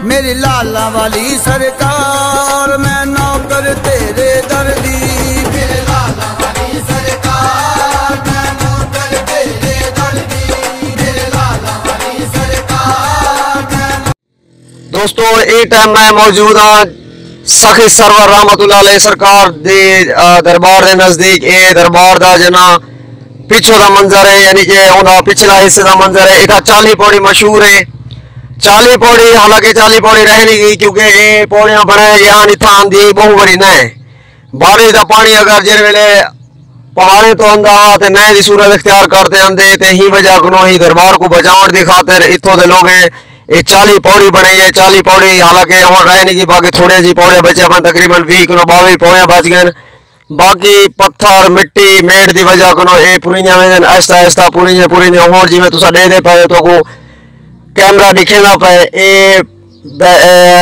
मेरी लाला वाली सरकार मैं नौकर तेरे दर्दी। मेरे लाला वाली सरकार मैं नौकर तेरे दर्दी। मेरे लाला वाली सरकार। दोस्तों ये टाइम मैं मौजूद हाँ सखी सरवर रहमतुल्लाह अलैह सरकार दे दरबार के नजदीक। ये दरबार का जना पिछों का मंजर है, यानी कि उन्होंने पिछला हिस्से का मंजर है। इतना 40 पौड़ी मशहूर है। 40 पौड़ी हालांकि 40 पौड़ी रह नहीं गई क्योंकि ये पौड़ियां बनाया गया इतना आंधी बहुत बड़ी न है। बारिश का पानी अगर जिस वेले पहाड़े तो आंदा तो नए की सूरत इख्तियार करते आंदे तो ही वजह को ही दरबार को बचाने की खातिर इतों के लोग ये 40 पौड़ी बनाई है। 40 पौड़ी हालांकि हम रह नहीं गई, बाकी थोड़े जी पौड़े बचे अपन तकरीबन 20 किलो 22 पौड़ियां बच गए। बाकी पत्थर मिट्टी मेड़ की वजह को ये पूरीਆਂ वे आहिस्ता आहिस्ता पूरीਆਂ होर जिवें तुसां देखदे पे तो को कैमरा दिखेगा पे। ये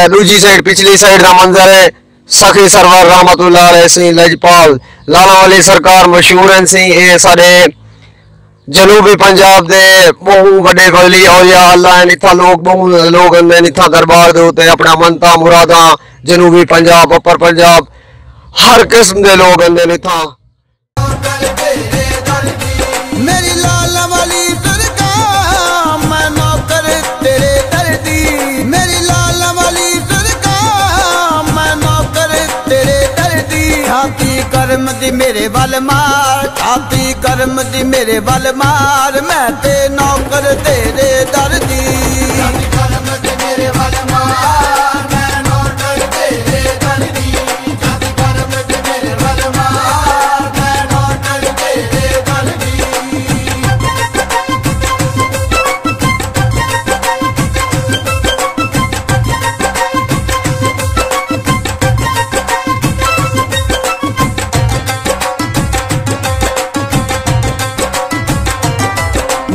दूजी साइड पिछली साइड का मंजर है। सखी सरवर रहमतुल्लाह अलैह सिंह लजपाल लाला वाली सरकार मशहूर हैं सी। ये सारे जनूबी पंजाब दे बहु बड़े वली औलिया अल्लाह हैं। इतना लोग बहु लोग इतना दरबार दे उत्ते अपना मनता मुरादा जनूबी पंजाब अपर पंजाब हर किस्म के लोग इतना। मेरी लाला वाली सरकार मैं नौकर तेरे दर्दी। मेरी लाला वाली सरकार मैं नौकर तेरे दर्दी। हाथी कर्म दी मेरे वल मार, हाथी कर्म दी मेरे वल मार, मैं ते नौकर तेरे दर्दी। हाथी कर्म दी मेरे वल मार, मैं नौकर तेरे दर्दी। हाथी कर्म दी मेरे वल मार, मैं नौकर तेरे दर्दी।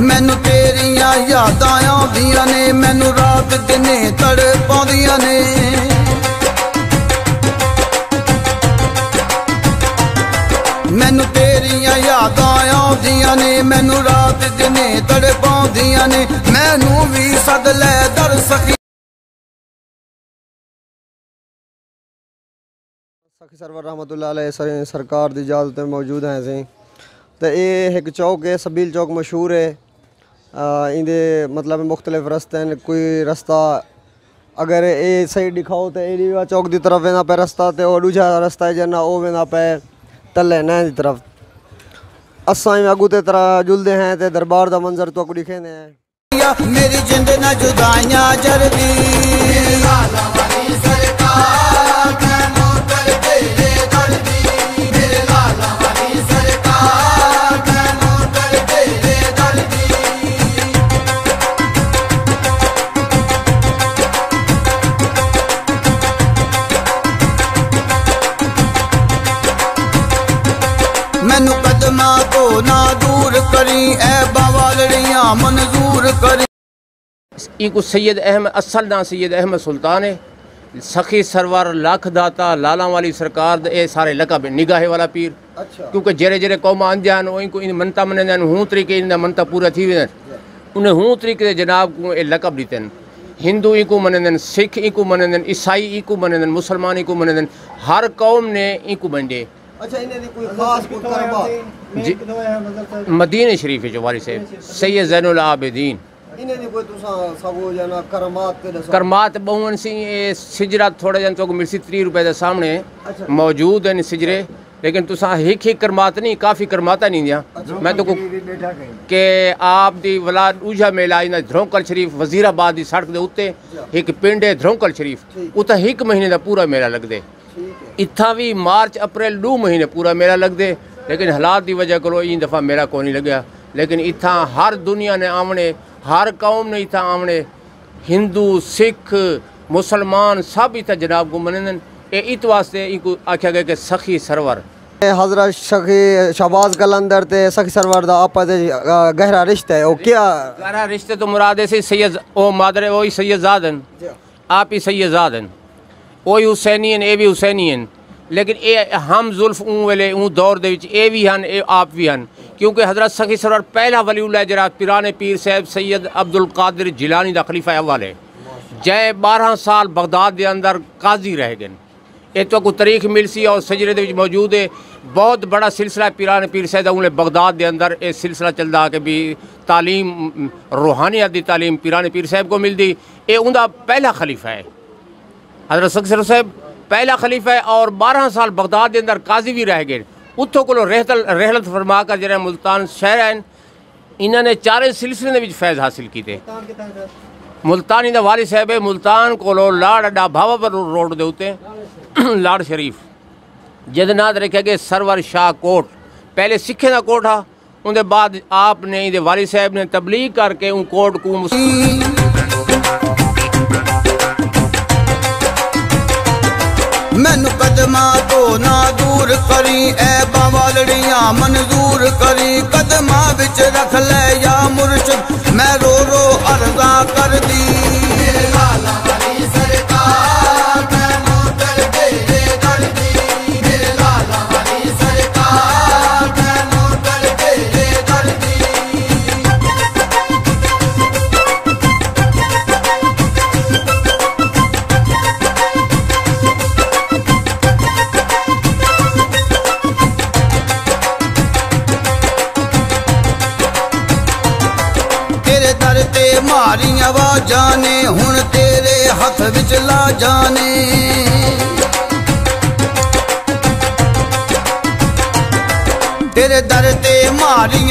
मैनू तेरियां यादां आउंदियां ने, मैनू रात दिने तड़पाउंदियां ने। मैनू तेरियां यादां आउंदियां ने, मैनू रात दिने तड़पाउंदियां ने। मैनू भी सद लै दर सखी। सखी सरवर रहमतुल्लाह अलैह सरकार की इजाजत में मौजूद हैं असीं। तो ये एक चौक है सबील चौक मशहूर है। इंदे मतलब मुख्तलिफ रस्ते हैं। कोई रस्ता अगर ये सही दिखाओ तो ये चौक की तरफ वेंदा पे रस्ता, तो दूजा रस्ता है जना वो वेंदा पे तले न की तरफ। असां अगू ते तरह जुलते हैं तो दरबार का मंजर तो अगू दिखेंदे हैं। मेरी जिंद न जुदाइयां जरदी। लाला वाली सरकार मैं नौकर तेरे दर्दी। मेरे लाला वाली सरकार मैं नौकर तेरे दर्दी। मैनू कदमा को ना दूर करी, ए बावालड़ियां मंजूर करी। इनको सैयद अहमद असल ना सैयद अहमद सुल्तान है। सखी सरवर लाख दाता लाला वाली सरकार ये सारे लकब निगाहे वाला पीर। अच्छा। क्योंकि जेरे जेरे कौम आंदे हैं इनको इन मनता मनाते हैं हूँ तरीके इन मनता पूरा थी वेंदा उन्हें हूँ तरीके जनाब को ये लकब दिते हैं। हिंदू इनको मनाते हैं, सिख इनको मनाते हैं, ईसाई इनको मनाते हैं, मुसलमान इनको मनाते हैं। हर कौम ने इनको बंदे। अच्छा इन्हें कोई खास कोई करबा मदीने शरीफ जो वाली से सैयद ज़ैनुल आबिदीन इन्हें कोई तुसा सबो जना करमात ते दसो। करमात बहुन सी ये सिजरा थोड़ा जन तो मिलसी 30 रुपए के सामने मौजूद है सिजरे। लेकिन तुसा एक ही करमात नहीं काफ़ी करमाता नहीं दिया। मैं तो कि आप दी वला दूजा मेला इन धरोकल शरीफ वजीराबाद की सड़क के उत्ते एक पिंड है धरोकल शरीफ उत्ते 1 महीने का पूरा मेला लगदे। इत्था भी मार्च अप्रैल 2 महीने पूरा मेला लगदे। लेकिन हालात की वजह को इन दफ़ा मेला को नहीं लग्या। लेकिन इत्था हर दुनिया ने आमने, हर कौम ने इत्था आमने, हिंदू सिख मुसलमान सब इत्था जनाब को मनन। ये इत वास्ते इनको आख्या गया कि सखी सरवर हजरत सखी शहबाज कलंदर ते सखी सरवर दा आपस गहरा रिश्ता है। वो क्या गहरा रिश्ते तो मुराद से सैयद ओ मादरे वही सैयद ज़ादन आप ही सैयद ज़ादन वही हुसैनियन ए भी हुसैनियन। लेकिन ये हम जुल्फ ऊँ वेले ऊँ दौर दे विच ए भी हन ए आप भी हन। क्योंकि हजरत सखी सरवर पहला वलीउल्लाह जरा पिराने पीर साहब सैयद अब्दुल कादिर जिलानी दा खलीफा अव्वल है जै 12 साल बगदाद के अंदर काजी रह गए। ये तो कोई तारीख मिल सी और सजरे दे विच मौजूद है। बहुत बड़ा सिलसिला पीरान पीर सैयद उन्हें बगदाद के अंदर ये सिलसिला चलता कि भी तालीम रूहानियत की तालीम पीरान पीर साहब को मिलती। ये उनका पहला खलीफा है, हज़रत सखसर साहब पहला खलीफा है और 12 साल बगदाद के अंदर काजी भी रह गए। उत्थों को रहलत फरमा कर जरा मुल्तान शहर हैं, इन्होंने 4 सिलसिले के फैज़ हासिल किए। मुल्तान इनका वाली साहब है, मुल्तान को लाड़ अड्डा भावापुर रोड के उत्ते लाड़ शरीफ जिद नाद रखे गए सरवर शाह कोट, पहले सिखे का कोट हा। उनके बाद आपने इहदे वाली साहब ने तबलीग करके उन कोट को मैनू कदमा तो ना दूर करी, ए बावलड़ियां मंजूर करी। कदमा विच रख ले या मुर्शिद, मैं रो रो अर्जा कर दी। मेरे लाला वाली सरकार मैनू कर दे दर्दी, मेरे लाला वाली सरकार मैनू कर दे दर्दी। मारी आवाज़ां ने हुण तेरे हथ विच ला जाने। तेरे दर ते मारी